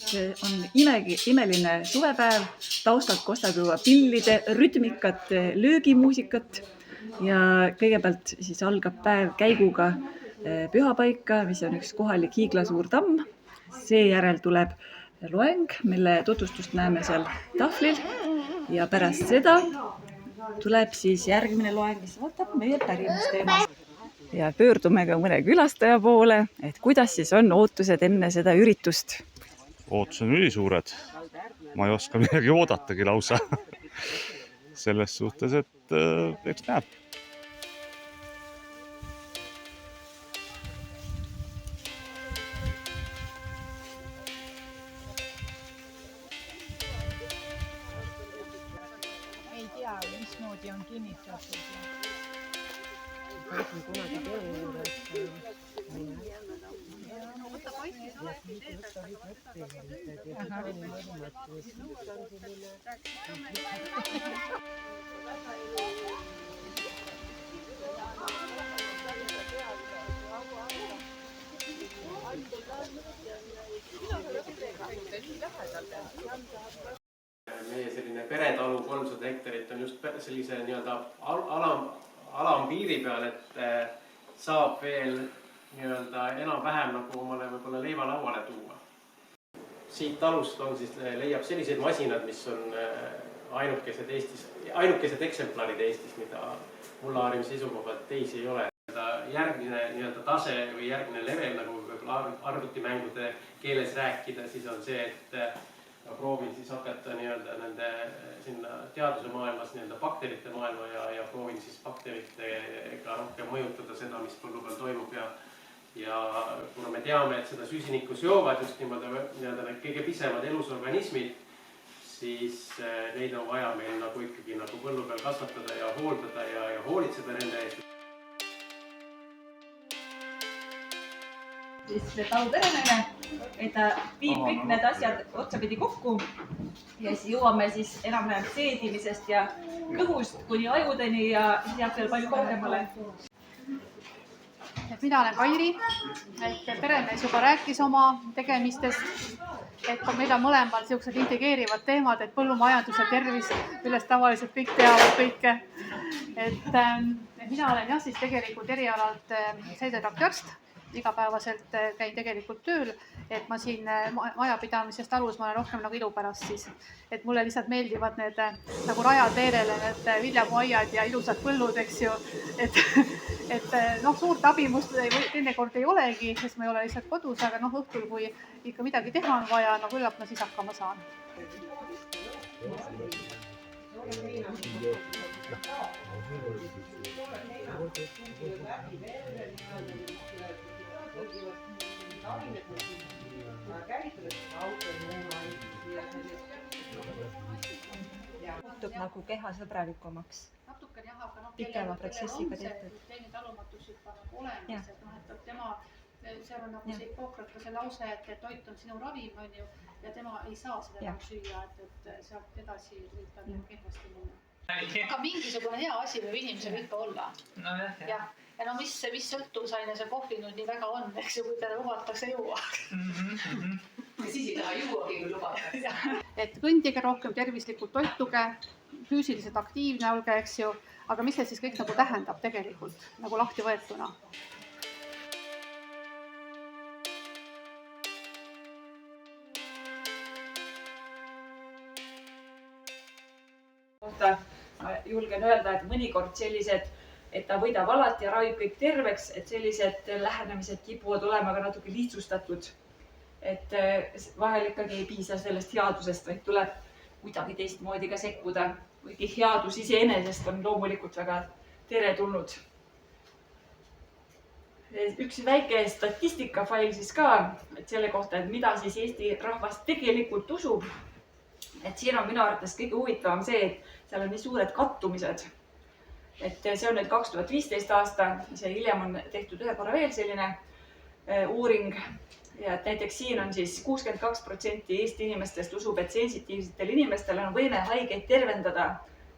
See on imeline suvepäev, taustalt kostab juba pillide rütmikat, löögimuusikat ja kõigepealt siis algab päev käiguga pühapaika, mis on üks kohalik hiiglasuur tamm. Seejärel tuleb loeng, mille tutvustust näeme seal tahvlil ja pärast seda tuleb siis järgmine loeng, mis võtab meie pärimusteema. Ja pöördume ka mõne külastaja poole, et kuidas siis on ootused enne seda üritust? Ootused on ülisuured. Ma ei oska midagi oodatagi lausa. Selles suhtes, et eks näeb. Ei tea, mismoodi on kinnitatud. Meie selline peretalu 300 hektarit on just sellise nii-öelda alampiiri peal, et saab veel nii-öelda enam-vähem nagu omale võib-olla leiva lauale tuua. Siit talust on siis, leiab selliseid masinad, mis on ainukesed eksemplarid Eestis, mida mullahaarimise seisukohalt teisi ei ole. Järgmine nii-öelda tase või järgmine level, nagu võib-olla arvutimängude keeles rääkida, siis on see, et proovin siis hakata nii-öelda nende sinna teaduse maailmas, nii-öelda bakterite maailma ja proovin siis bakteritega rohkem mõjutada seda, mis põllu peal toimub ja kuna me teame, et seda süsinikku seovad just nii-öelda need kõige pisemad elusorganismid, siis neid on vaja meil nagu ikkagi nagu põllu peal kasvatada ja hooldada ja hoolitseda nende eest. Siis taluperemehe, et ta viib kõik need asjad otsapidi kokku ja siis jõuame siis enam-vähem seedimisest ja kõhust kuni ajudeni ja sealt veel palju kaugemale. Mina olen Kairi, et peremees juba rääkis oma tegemistest, et meil on mõlemal sellised integreerivad teemad, et põllumajandus ja tervis, millest tavaliselt kõik teavad kõike. Et mina olen jah siis tegelikult erialalt seedetraktorist. Igapäevaselt käin tegelikult tööl, et ma siin majapidamisest talus ma olen rohkem nagu ilu pärast siis. Et mulle lihtsalt meeldivad need nagu rajateelele need viljapuaiad ja ilusad põllud, eks ju. Et suurt abimust teinekord ei olegi, sest ma ei ole lihtsalt kodus, aga õhtul, kui ikka midagi teha on vaja, küllap ma siis hakkama saan. Muutub nagu keha sõbralikumaks. Pikema protsessiga tehtud. Teine talumatus juba nagu olemas, et tema, seal on nagu see Hippokratese lause, et toit on sinu ravim, on ju, ja tema ei saa seda süüa, et sealt edasi võib ta kehvasti minna. Aga mingisugune hea asi võib inimesel ikka olla. Ja mis sõltuvusaine see kohvi nüüd nii väga on, eks ju, kui teda lubatakse juua. Ja siis ei taha juuagi, kui lubatakse. Et kõndige rohkem, tervislikult toituge, füüsiliselt aktiivne olge, eks ju, aga mis see siis kõik nagu tähendab tegelikult, nagu lahti võetuna? Ma julgen öelda, et mõnikord sellised, et ta võidab alati ja ravib kõik terveks, et sellised lähenemised kipuvad olema ka natuke lihtsustatud. Et vahel ikkagi ei piisa sellest headusest, vaid tuleb kuidagi teistmoodi ka sekkuda. Kuigi headus iseenesest on loomulikult väga teretulnud. Üks väike statistikafail siis ka, et selle kohta, et mida siis Eesti rahvas tegelikult usub. Et siin on minu arvates kõige huvitavam see, et seal on nii suured kattumised. Et see on nüüd 2015 aasta, see hiljem on tehtud ühe korra veel selline uuring. Ja et näiteks siin on siis 62% Eesti inimestest usub, et sensitiivsetel inimestel on võime haigeid tervendada.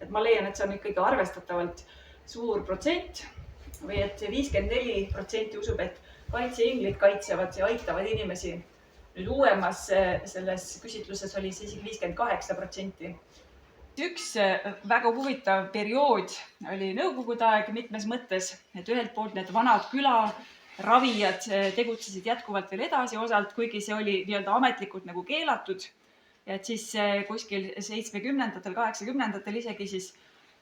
Et ma leian, et see on ikkagi arvestatavalt suur protsent. Või et 54% usub, et kaitseinglid kaitsevad ja aitavad inimesi. nüüd uuemas selles küsitluses oli see isegi 58%. Üks väga huvitav periood oli nõukogude aeg mitmes mõttes, et ühelt poolt need vanad külaravijad tegutsesid jätkuvalt veel edasi osalt, kuigi see oli nii-öelda ametlikult nagu keelatud. Ja et siis kuskil 70-ndatel, 80-ndatel isegi siis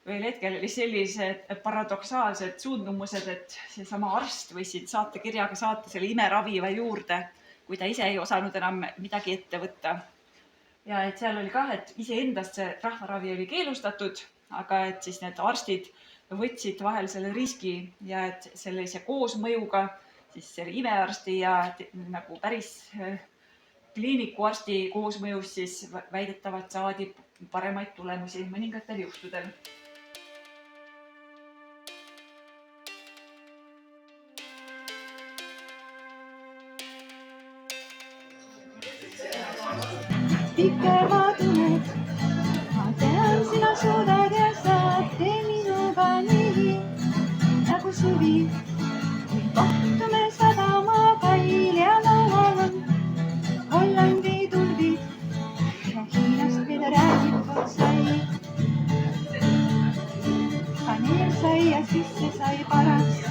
veel hetkel oli sellised paradoksaalsed suundumused, et seesama arst võis siin saatekirjaga saata selle imeraviva juurde, kui ta ise ei osanud enam midagi ette võtta. Ja et seal oli kah, et iseendast see rahvaravi oli keelustatud, aga et siis need arstid võtsid vahel selle riski ja et sellise koosmõjuga siis selle imearsti ja nagu päris kliinikuarsti koosmõjus siis väidetavalt saadi paremaid tulemusi mõningatel juhtudel. Pikemad uned, ma tean, sina suudad ja saad, tee minuga nii nagu suvi. Kohtume sadamapail ja laual on Hollandi tulvid ja Hiinast mida räägib sai. Kaneelsai ja sisse sai paras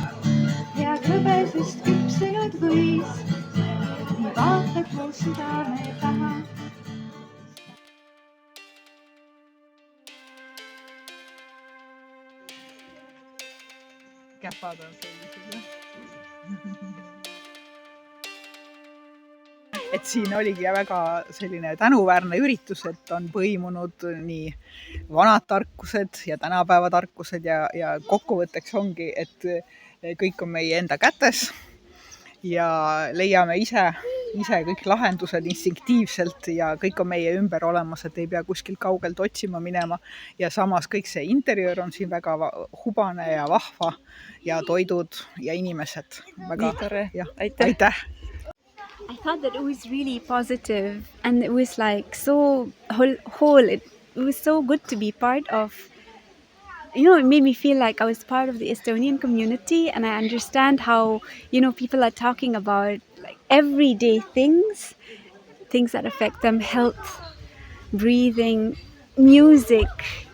ja krõbesest küpsenud võis. Nii vaatad mu südame taha. Käpad on sellised. Et siin oligi väga selline tänuväärne üritus, et on põimunud nii vanad tarkused ja tänapäeva tarkused ja kokkuvõtteks ongi, et kõik on meie enda kätes ja leiame ise kõik lahendused instinktiivselt ja kõik on meie ümber olemas, et ei pea kuskilt kaugelt otsima minema ja samas kõik see interjöör on siin väga hubane ja vahva ja toidud ja inimesed. Väga, aitäh! I thought that it was really positive and it was like so whole. It was so good to be part of. It made me feel like I was part of the Estonian community and I understand how, people are talking about like everyday things that affect them, health, breathing, music,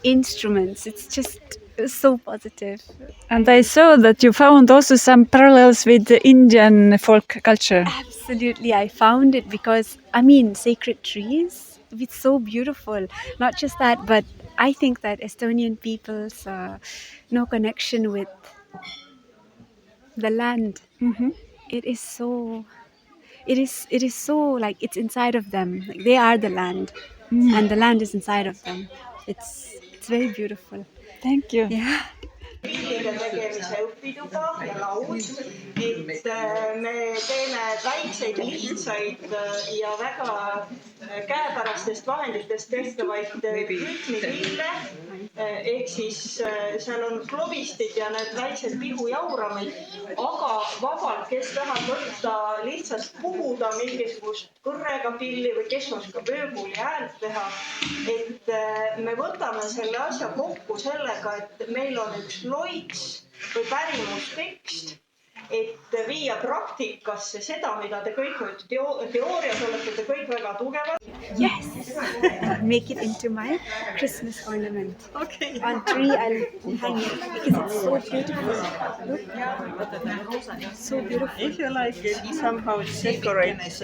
instruments. It's just so positive. And I saw that you found also some parallels with the Indian folk culture. Absolutely, I found it because, sacred trees, it's so beautiful. Not just that, but I think that Estonian people's connection with the land. Mm-hmm. It is so like it's inside of them. Like they are the land, and the land is inside of them. It's very beautiful. Thank you. Yeah. Pillide tegemise õpituba ja laud, et me teeme väikseid, lihtsaid ja väga käepärastest vahenditest tehtavaid rütmipille. Ehk siis seal on klobistid ja need väiksed pihujauramid, aga vabalt, kes tahab võtta lihtsalt puhuda mingisugust kõrrega pilli või kes oskab öökuuli häält teha. Et me võtame selle asja kokku sellega, et meil on üks loits või pärimustekst, et viia praktikasse seda, mida te kõik nüüd teoorias olete te kõik väga tugevad. Yes! Make it into my Christmas ornament. Okay. On tree I'll hang it because it's so beautiful. Look. So beautiful. If you like it, somehow it decorates.